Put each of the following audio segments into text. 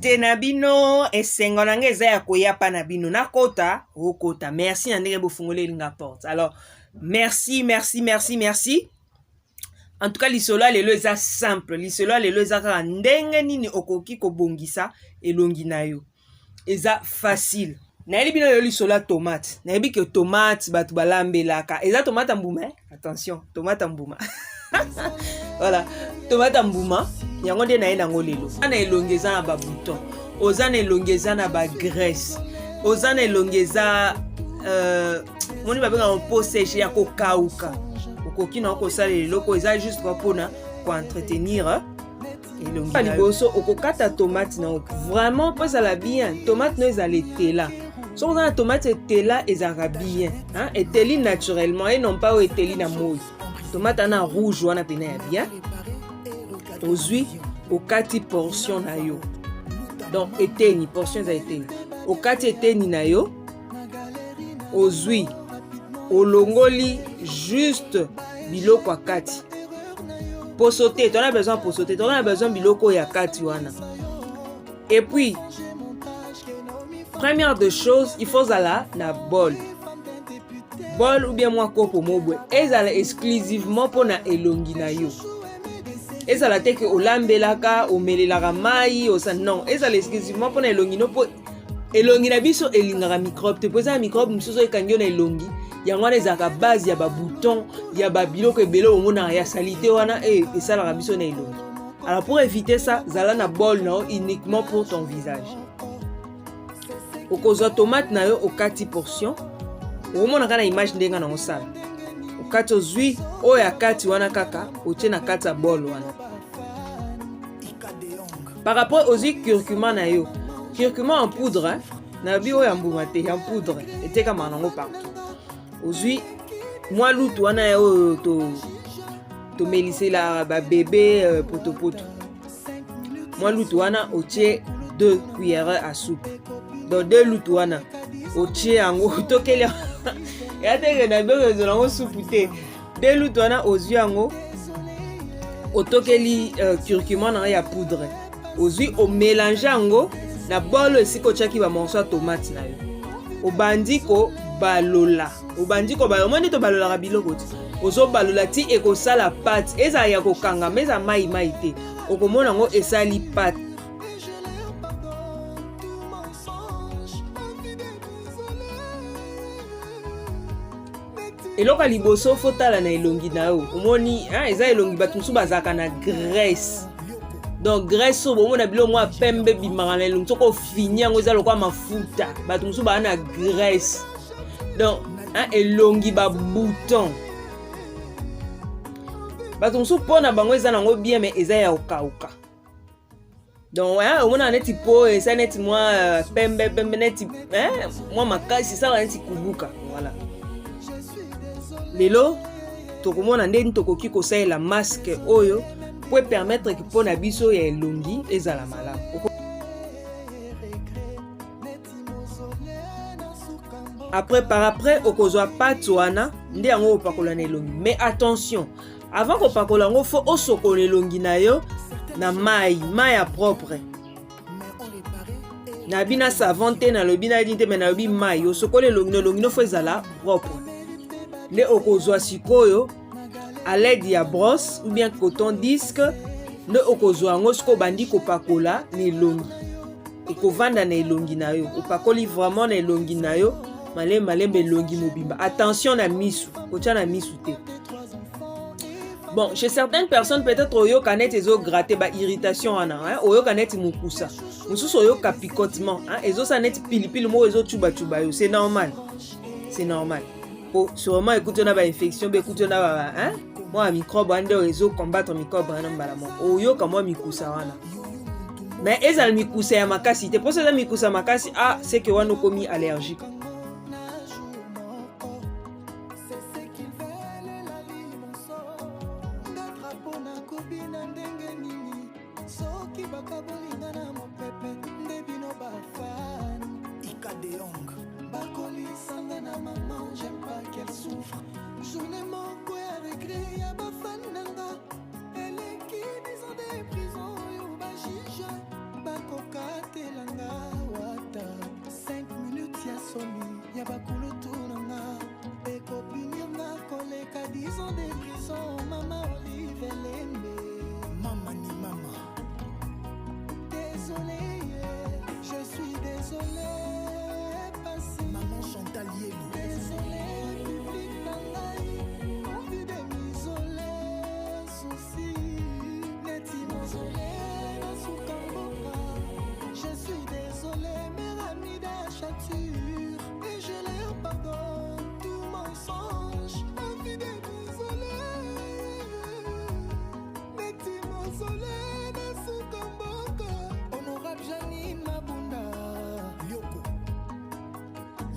Tenabino esengo na ngeza ya koyapa na bino nakota okota. Merci na ndenge bofungole linga porte. Alors merci. En tout cas lisolo lelo eza simple. Lisolo lelo eza kaka ndenge nini okoki kobongisa elongi na yo. Eza facile. Nayebi bino yo lisolo tomate. Nayebi ke tomate batu balambelaka. Eza tomate mbuma, attention, tomate mbuma. Voilà, tomate mbuma. Yango nde naye nango lelo. Ana elongi eza na ba bouton. Ozana elongi eza na ba graisse. Ozana elongi eza moni babenga po séché ya kokauka. Okoki na okosala leloko eza juste mpona ko entretenir elongi na liboso okokata tomate na vraiment pas la bien. Tomate no ezala etela. So ozana tomate etela ezala bien, hein, eteli naturellement et non pas eteli na moi. Tomate na rouge wana pena ya bien. Ozui okati portion na yo. Donc eteni portion za eteni. Okati eteni na yo. Ozui olongoli juste biloko akati. Posote, tu as besoin posote, tu as besoin biloko ya kati wana. Et puis première des choses, il faut zala na bol. Bol ou bien moi kopo mobwe. Ezala exclusivement pour na elongi na yo. Ezala te ke olambelaka, omelelaka mai, osa non. Ezala exclusivement pour na elongi no po elongi na biso elingaka microbe. Te poza microbe mususu ekangi na elongi. Yango wana ezaka base ya ba bouton, ya ba biloko ebele omona ya salite wana esalaka biso na elongi. Alors pour éviter ça, zala na bol na uniquement pour ton visage. Okozwa tomate na yo okati portion. Omona kana image ndenga na osala. Okati ozwi oya kati wana kaka, otie na kati ya bol wana. Par rapport ozwi curcuma na yo. Curcuma en poudre, hein? Na bi oya mbuma te en poudre. Eteka manango partout. Ozwi mwa lutu wana yo to melisela ba bébé poto. Mwa lutu wana otie 2 cuillères à soupe. Dans 2 lutu wana otie yango tokeli ya teke na bebe zonango soupe te. 2 lutu wana ozwi yango otokeli curcuma na ya poudre. Ozwi o mélange yango na bolo esiko tiaki ba morceau ya tomate na yo. Obandi ko balola. Obandi ko balola. Moni to balola biloko ti. Ozo balola ti ekosala pâte. Eza ya kokanga meza mai te. Okomona ngo esali pâte. Eloko liboso fotala na elongi na yo. Omoni eza elongi batu musu bazaka na graisse. Donc graisse so bomona bilo mwa pembe bimaka na elongi soko fini yango eza lokwa mafuta. Batu musu ba na graisse. Donc elongi ba bouton. Batu musu pona bango eza nango bien mais eza ya okauka. Donc omona neti po eza neti mwa pembe neti mwa makasi ça neti kubuka. Voilà. Lelo tokomona ndeni tokoki kosalela masque oyo pour permettre que pona biso ya elongi ezala malamu. Par après okozwa pâte wana nde yango opakola na elongi. Mais attention, avant kopakola yango faut osokola elongi na yo na mai ya propre. Na bina savon te na lobina dinte mais na lobi mai osokola elongi no faut ezala propre. Le okozwa sikoyo à l'aide ya brosse ou bien coton disque ne okozwa ngo siko bandi kopakola na elongi. Ekovanda na elongi na yo. Opakoli vraiment na elongi na yo. Malembe elongi mobimba. Attention na misu. Kotia na misu te. Bon, chez certaines personnes peut-être oyo kaneti ezo gratter ba irritation wana, oyo kaneti mukusa. Mususu oyo ka picotement, ezo saneti pilipili mo ezo chuba yo. C'est normal. C'est normal. Sûrement écoute on a ba infection, écoute on a ba moi microbe ande ezo combattre microbe na mbala mo. Oyo ka moi mikusa wana. Mais ezal mikusa ya makasi te. Pour ça mikusa makasi c'est que wana komi allergique. J'aime pas qu'elle souffre. Je n'aime pas avec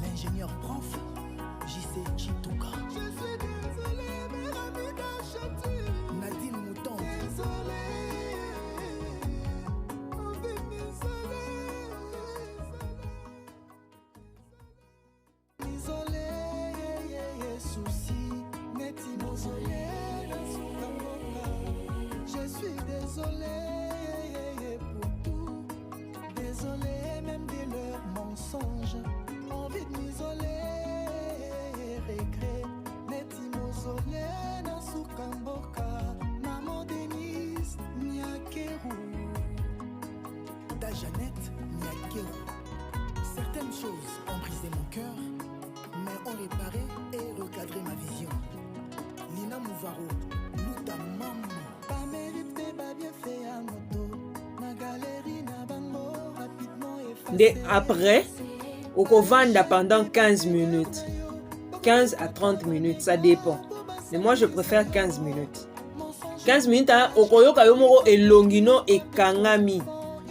L'ingénieur prof, JC Chituka. Je suis désolé, mais Ramida Chatu. Nadine Mouton. Désolé, on fait m'isoler. M'isoler, souci, neti m'isoler, je suis désolé pour tout. Désolé même de leurs mensonges. Envie de m'isoler, regret. Neti m'isoler dans Sukamboka. Maman Denise, Niakeru. Ta Jeannette, Niakeru. Certaines choses ont brisé mon cœur, mais ont réparé et recadré ma vision. Nina Mouvaro, Luta Maman. Pas mérité, pas bien fait à moto. Ma galerie n'a bango rapidement effacé. Après, on vend pendant 15 minutes. 15 à 30 minutes, ça dépend. Mais moi, je préfère 15 minutes. 15 minutes, okoyoka yomoko elongino et kangami.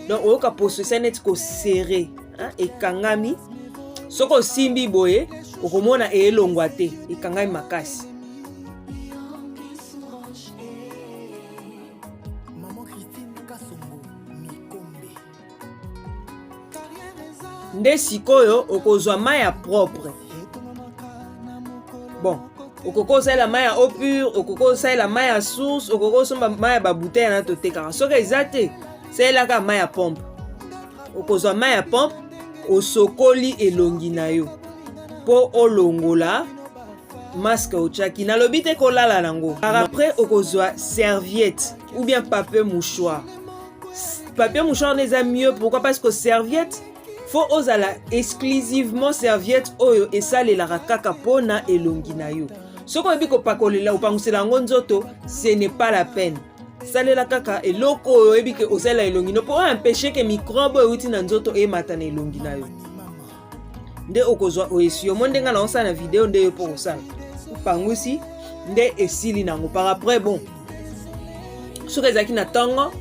Donc, oyoka possession net ko serré. Et kangami. Soko simbi boye, okomona elongwa te. Et kangami makasi. Nde sikoyo okozwa maya propre. Bon, okokosa la maya eau pure, okokosa la maya source, okokosa maya ba bouteille na to tekaka. Soki ezate, c'est la ka maya pompe. Okozwa maya pompe, osokoli elongi na yo. Po olongola masque ochaki na lobite kolala nango. Après okozwa serviette ou bien papier mouchoir. Papier mouchoir n'est pas mieux, pourquoi? Parce que serviette faut osala exclusivement serviette oyo esalela kaka pona elongi na yo. Soko ebiko pakolela opangusela ngo nzoto, ce n'est pas la peine. Salela kaka eloko oyo ebike osala elongi no pour empêcher que microbe euti na nzoto emata na elongi na yo. Nde okozwa oesio monde nga na osala na vidéo nde yo pour osala. Pangusi nde esili nango par après bon. Soki ezaki na tongo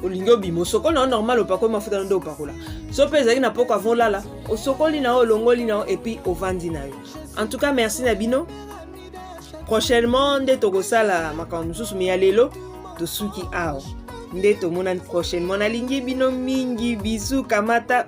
olingo bimo soko na normal opako mafuta ndo opakola. So pe ezaki na poko avant lala, osokoli na olongoli na et puis ovandi na yo. En tout cas, merci na bino. Prochainement nde tokosala makambo mususu mi ya lelo tosuki awa. Nde tomonani prochainement na lingi bino mingi bisous kamata.